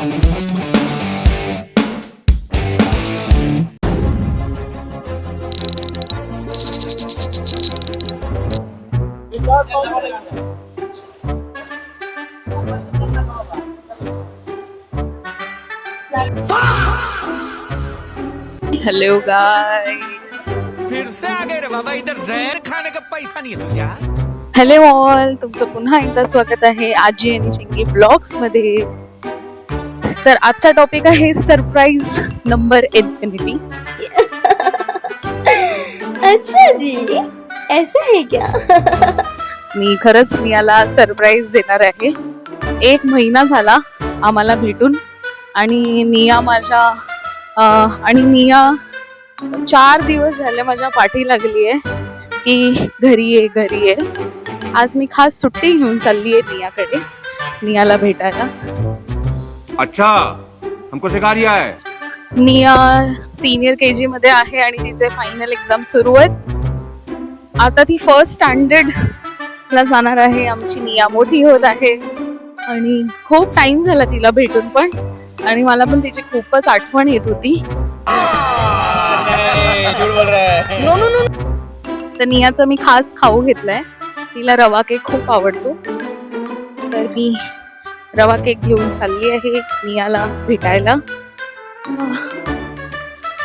Hello guys, फिर से आ गए रे बाबा, इधर जहर खाने का पैसा नहीं है तुझ्या। हॅलो ऑल, तुमचं पुन्हा एकदा स्वागत आहे आजी आणि चिंगी ब्लॉग्स मध्ये. तर आजचा टॉपिक आहे सरप्राईज नंबर इन्फिनिटी. अच्छा जी, ऐसा है क्या? मी खरंच नियाला सरप्राईज देणार आहे. 1 महिना झाला आम्हाला भेटून आणि निया माझ्या आणि निया 4 दिवस झाले माझ्या पाठी लागली आहे की घरी ये. आज मी खास सुट्टी घेऊन चालली आहे नियाकडे, नियाला भेटायला. अच्छा, हमको सिखा रिया है. निया सीनियर केजी मध्ये आहे आणि तिचे फायनल एक्झाम सुरू आहेत. आता ती फर्स्ट स्टँडर्ड ला जाणार आहे. आमची निया मोठी होत आहे आणि खूप टाइम झाला तिला भेटून पण, आणि मला पण तिची खूपच आठवण येत होती. तर नियाचा मी खास खाऊ घेतलाय. तिला रवा केक खूप आवडतो, तर मी रवा केक घेऊन चालली आहे नियाला भेटायला.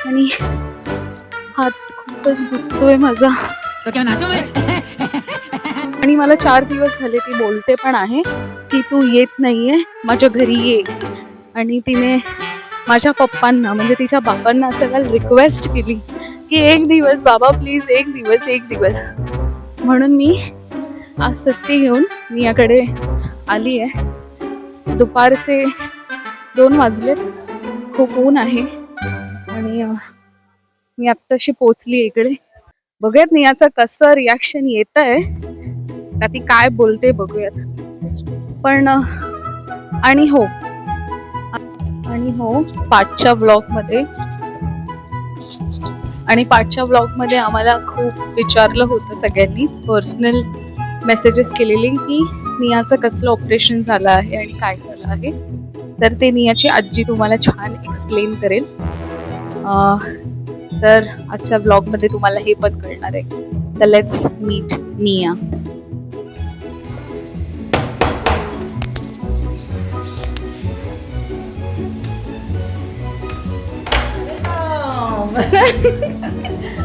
आणि हात खूपच दुखतोय माझा. आणि मला 4 दिवस झाले ती बोलते पण आहे की तू येत नाहीये, माझ्या घरी ये. आणि तिने माझ्या पप्पांना म्हणजे तिच्या बाबांना सगळं रिक्वेस्ट केली की एक दिवस बाबा प्लीज, एक दिवस. म्हणून मी आज सुट्टी घेऊन नियाकडे आली आहे. दुपारचे 2 वाजलेत, खूप ऊन आहे आणि मी आत्ताशी पोचली इकडे. बघूयात नियाचं कसं रिॲक्शन येत आहे का, ती काय बोलते बघूयात. पण आणि हो पाठच्या ब्लॉग मध्ये आम्हाला खूप विचारलं होतं सगळ्यांनीच, पर्सनल मेसेजेस केलेले की नियाचं कसलं ऑपरेशन झालं आहे आणि काय झालं आहे. तर ते नियाची आजी तुम्हाला छान एक्सप्लेन करेल. तर आजच्या ब्लॉग मध्ये तुम्हाला हे पण कळणार आहे. तर लेट्स मीट निया.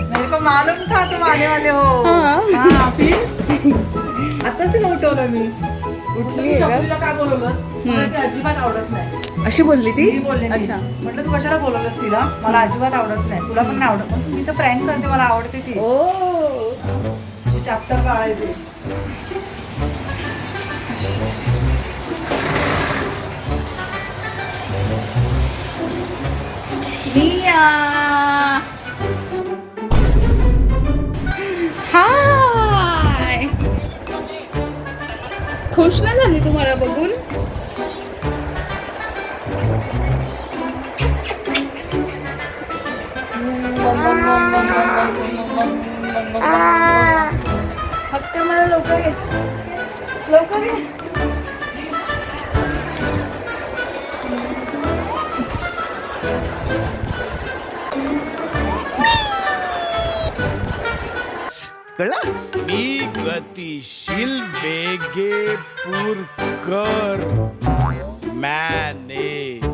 मेरे को मालूम था तुम आने वाले हो. हाँ, फिर आता से उठवलं मी. उठली चपलीला काय बोलवलंस? मला ती अजिबात आवडत नाही. अशी बोलली ती? मी बोलले नाही. अच्छा. म्हटलं तू कशाला बोलवलंस तिला? मला अजिबात आवडत नाही, तुला पण नाही आवडत. पण मी तर प्रँक करते, मला आवडते ती. चॅप्टर काढायचे. हाय, खुश नाही झाली तुम्हाला बघून? फक्त मला लवकर ये. कळलं? मी गतिशील वेगेपूरकर मॅनेजर.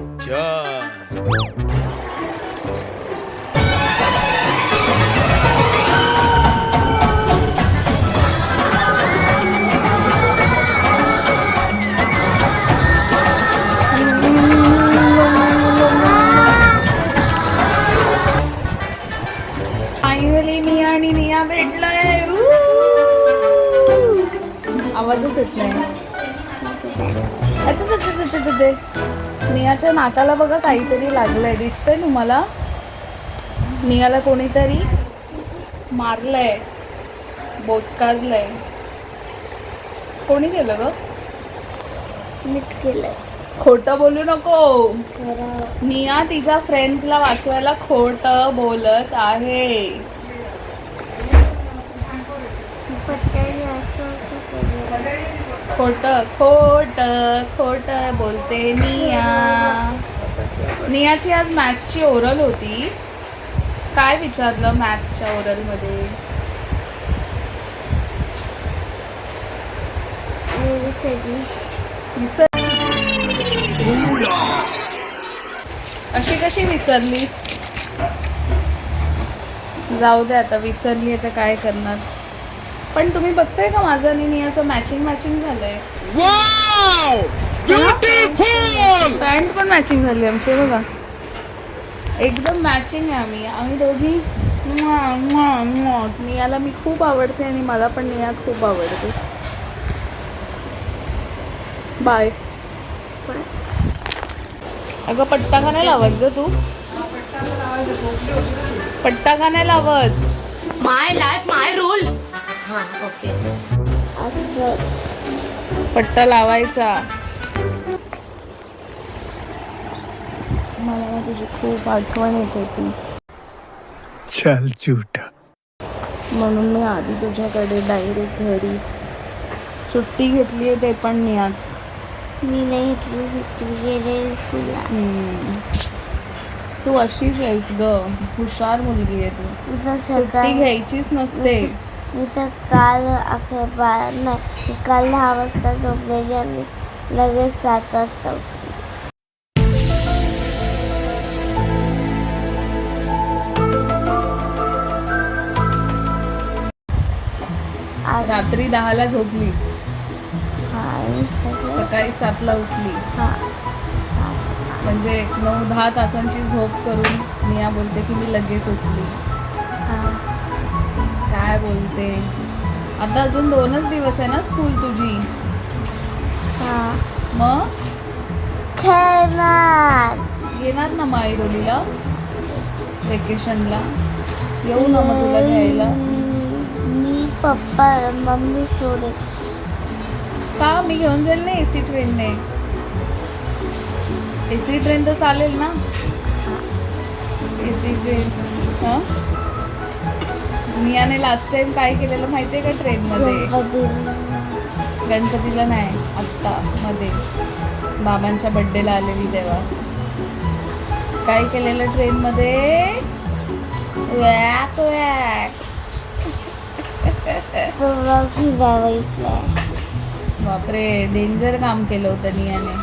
फायनली मी आणि निया भेटलोय. आवाजच येत नाही. नियाच्या नाकाला बघा काहीतरी लागलंय, दिसतंय तुम्हाला? नियाला कोणीतरी मारलंय, बोचकारलंय. कोणी केलं ग? मीच केलंय. खोटं बोलू नको. निया तिच्या फ्रेंड्सला वाचवायला खोटं बोलत आहे. पत्त्याने असं केलं. खोट खोट खोट बोलते निया. नियाची आज मॅथ्सची ओरल होती. काय विचारलं मॅथ्सच्या ओरल मध्ये? अशी कशी विसरलीस? जाऊ दे आता, विसरली आता काय करणार. पण तुम्ही बघताय का माझं आणि नियाचं मॅचिंग झालंय. पॅन्ट पण मॅचिंग झाली आमची बघा. एकदम मॅचिंग आहे आम्ही दोघी. नियाला मी खूप आवडते आणि मला पण निया खूप आवडते. बाय. अगं पट्टा का नाही लावत ग तू? पट्टा का नाही लावत? माय लाईफ माय रूल. पट्टा लावायचा. मला ना तुझी खूप आठवण येत होती. चल झूठा. म्हणून मी आधी तुझ्याकडे डायरेक्ट घरीच सुट्टी घेतली आहे, ते पण मी आज. मी नाही घेतली सुट्टी, गेले स्कूलला. तू अशीच आहेस ग, हुशार मुलगी आहे तू. सुट्टी घ्यायचीच नसते. मी तर काल काल 10 वाजता झोपलेली आणि लगेच 7 वाजता उठली. रात्री 10ला झोपलीस, सकाळी 7ला उठली. म्हणजे 9-10 तासांची झोप करून मिया बोलते की मी लगेच उठली. काय बोलते. आता अजून 2च दिवस आहे ना स्कूल तुझी. मग येणार ना मग ऐरोलीला वेकेशनला? येऊ ना मग तुला घ्यायला. मी पप्पा मम्मी सोडे का? मी घेऊन जाईल ना AC ट्रेनने. AC ट्रेन तर चालेल ना? AC train. हां, मियाने लास्ट टाइम काय केलेलं माहिती आहे का ट्रेनमध्ये? गणपतीला नाही, आत्ता मध्ये बाबांच्या बड्डेला आलेली तेव्हा काय केलेलं ट्रेनमध्ये? वॅक वॅक. बापरे, डेंजर काम केलं होतं नियाने.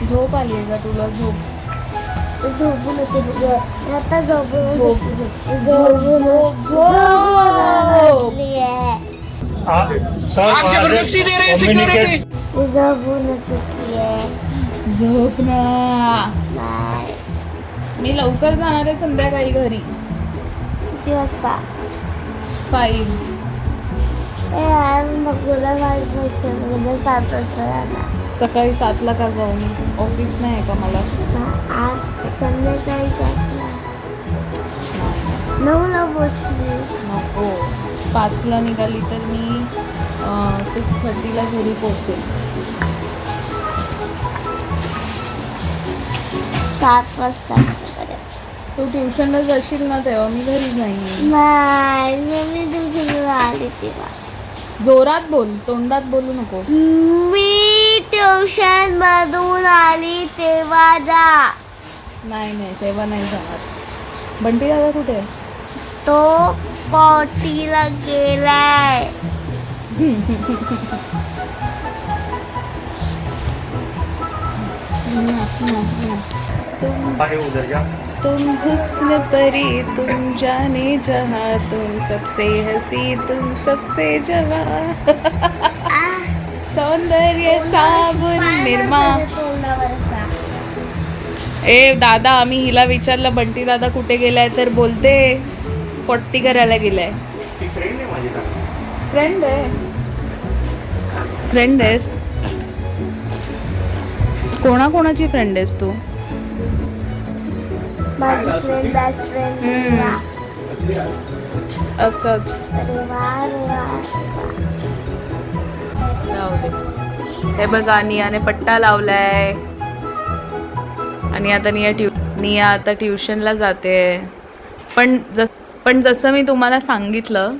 झोप आली आहे का तुला? झोपून होते आता झोपून आप जबरदस्ती दे रहे हैं सिक्योरिटी. झोपून चुकी आहे. झोप ना. मी लवकर जाणार आहे संध्याकाळी घरी. किती वाजता? 5. मग तुला 5 वाजता म्हणजे 7 वाजता जाणार. सकाळी 7ला का जाऊ? मी ऑफिस नाही आहे का मला? आज संध्याकाळी 7ला 9ला पोचली. नको, 5ला निघाली तर मी 6:30ला घरी पोहोचेल. 7 वाजता. तू ट्युशनला जाशील ना तेव्हा मी घरी जाईन. नाही, मी ट्युशनला आली तेव्हा. जोरात बोल, तोंडात बोलू नको. मी ट्युशन मधून आली तेव्हा जा. नाही, तेव्हा नाही जाणार. बंटी दादा कुठे आहे? तो पॉटीला गेलाय. तुम हुस्न परी तुम जाने जहाँ तुम सबसे हसी तुम सबसे जवां. सौंदर्य साबुन निर्मा. ए दादा, आम्ही हिला विचारलं बंटी दादा कुठे गेलाय तर बोलते पट्टी करायला गेलाय. फ्रेंड आहे. फ्रेंड आहेस? कोणाकोणाची फ्रेंड आहेस तू? माझी फ्रेंड बेस्ट फ्रेंड. असंच राहू दे. हे बघा, नियाने पट्टा लावलाय आणि आता निया आता ट्युशनला जाते. पण पण जसं मी तुम्हाला सांगितलं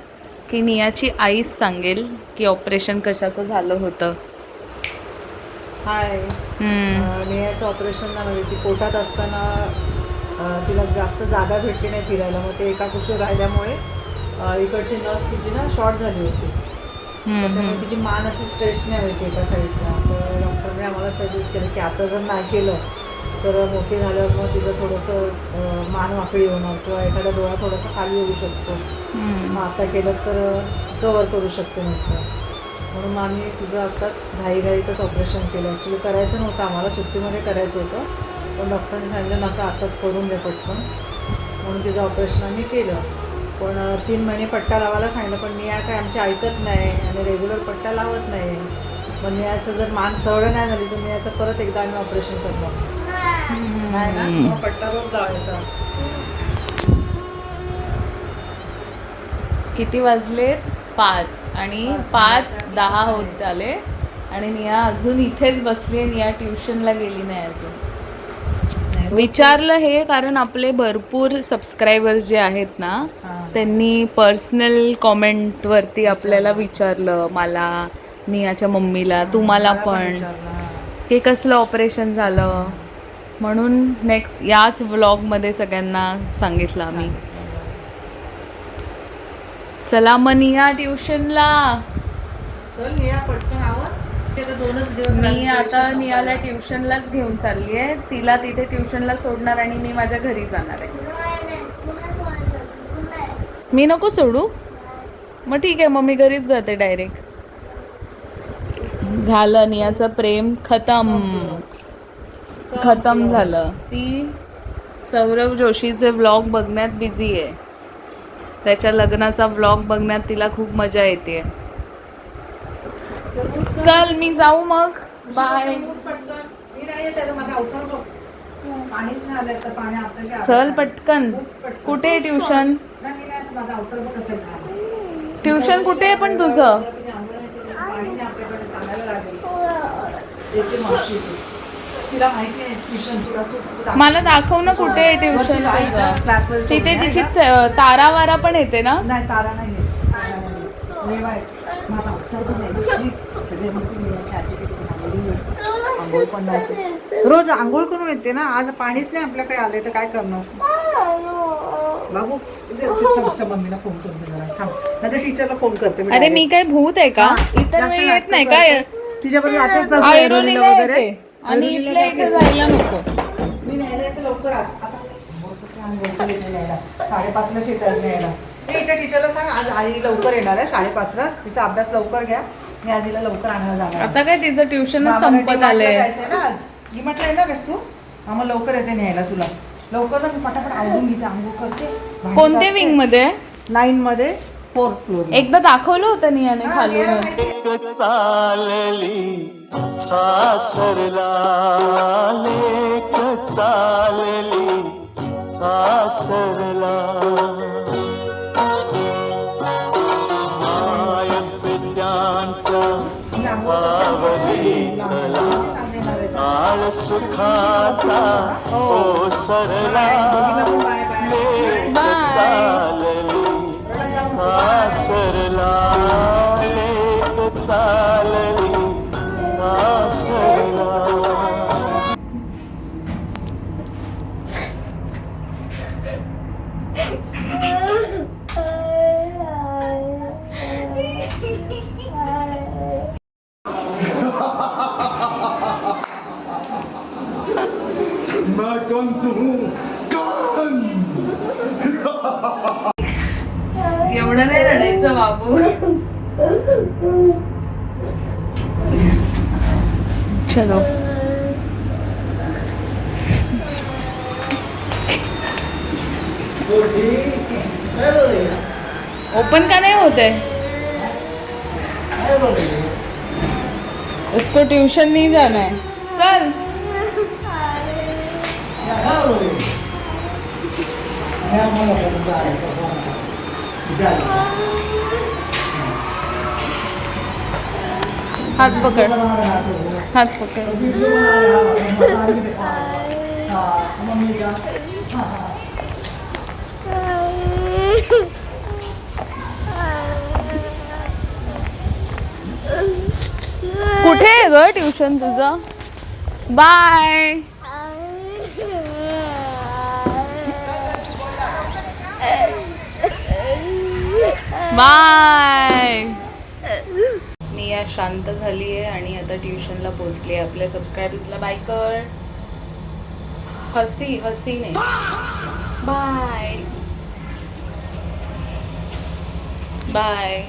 की नियाची आईच सांगेल की ऑपरेशन कशाचं झालं होतं. हाय. नेहाचं ऑपरेशन ना, म्हणजे ती पोटात असताना तिला जास्त जागा भेटली नाही फिरायला, मग ते एका कुशीवर राहिल्यामुळे इकडची नस तिची ना शॉर्ट झाली होती. त्याच्यामुळे तिची मान अशी स्ट्रेच नाही व्हायची एका साईडला. तर डॉक्टरने आम्हाला सजेस्ट केलं की आता जर नाही केलं तर मोठी झाल्यावर मग तिचं थोडंसं मान वाकडी होणार किंवा एखादा डोळा थोडासा खाली येऊ शकतो. मग आता केलं तर कवर करू शकते म्हटलं. म्हणून आम्ही तिचं आत्ताच घाईघाईतच ऑपरेशन केलं. ॲक्च्युली करायचं नव्हतं आम्हाला, सुट्टीमध्ये करायचं होतं, पण डॉक्टरने सांगितलं नका आत्ताच करून द्या पटकन, म्हणून तिचं ऑपरेशन आम्ही केलं. पण 3 महिने पट्टा लावायला सांगितलं, पण निया काय आमची ऐकत नाही आणि रेग्युलर पट्टा लावत नाही. मग नियाचं जर मान सरळ नाही झाली तर नियाचं परत एकदा आम्ही ऑपरेशन करणार नाही ना, मग पट्टा रोज लावायचा. किती वाजलेत? 5 आणि 5:10 होत आले आणि निया अजून इथेच बसली आहे. निया ट्युशनला गेली नाही अजून. विचारलं हे कारण आपले भरपूर सबस्क्रायबर्स जे आहेत ना, त्यांनी पर्सनल कॉमेंटवरती आपल्याला विचारलं, मला, नियाच्या मम्मीला, तुम्हाला पण, की कसलं ऑपरेशन झालं. म्हणून नेक्स्ट याच व्लॉगमध्ये सगळ्यांना सांगितलं आम्ही. चला मग निया ट्युशनला. चल निया पटकन आवर. ते तर 2च दिवस मी आता नियाला ट्युशनलाच घेऊन चालली आहे. तिला तिथे ट्युशनला सोडणार आणि मी माझ्या घरी जाणार आहे. मी नको सोडू? मग ठीक आहे, मग मी घरीच जाते डायरेक्ट. झालं, नियाचं प्रेम खतम झालं. ती सौरव जोशीचे व्लॉग बघण्यात बिझी आहे. त्याच्या लग्नाचा व्लॉग बघण्यात तिला खूप मजा येते. चल मी जाऊ मग, बाय. मी नाही येत आहे, माझा आउटर बघ. पाणीच नाही आलं तर पाणी आपल्याला चल पटकन. कुठे आहे ट्युशन? नाही नाही, माझा आउटर बघ कसं आहे. ट्युशन कुठे आहे पण तुझं? पाणी नाही आपल्याकडे, सांगायला लागेल. येते मावशी इथे. तिला माहिती आहे ट्युशन. तुला मला दाखव ना कुठे आहे ट्युशन तुझं. क्लासमध्ये तिथे तिची तारावारा पण येते ना? नाही, तारा नाही आहे. माझा आउटर नाही. सगळे म्हणते मी आंघोळ पण नाही, रोज आंघोळ करून येते ना. आज पाणीच नाही आपल्याकडे आले तर काय करणार बाबू. मम्मीला फोन करते जरा, थांब. नाही तर टीचरला फोन करते. अरे मी काय भूत आहे का? इतर वेळी येत नाही काय? तिच्याबरोबर आताच ऐरोलीला येते आणि इथल्या इथे जायला नको. मी न्यायला येते लवकर. आता 5:30लाच येतात न्यायला. इथे टीचरला सांग आज आई लवकर येणार आहे 5:30लाच. तिचा अभ्यास लवकर घ्या, मी आज हिला लवकर आणायला जाणार. आता काय तिचं ट्युशनच संपत आलंय ना आज. मी म्हटलं येणार आहेस तू? आम्हाला लवकर येते न्यायला तुला. लवकर ना, मी पटापट आवडून घेते, आंघोळ करते. कोणत्या विंग मध्ये? 9 मध्ये 4th फ्लोअर. एकदा दाखवलं होतं नियाने खालून. चालली सासरला लेक चालली सासरला माय पित्यांचा आळ सुखाचा ओ सरला लेक चालली सासरला लेक चालली सासरला. मैं कंस हूँ, एवढं नाही रडायचं बाबू. चलो ओपन का नहीं होते? उसको ट्यूशन नहीं जाना है. चल हाथ पकड़, हाथ पकड़. कुठे आहे ग ट्युशन तुझं? बाय. बाय. निया शांत झाली आहे आणि आता ट्युशनला पोहोचली आहे. आपल्या सबस्क्रायबर्सला बाय कर. हसी नाही. Bye bye.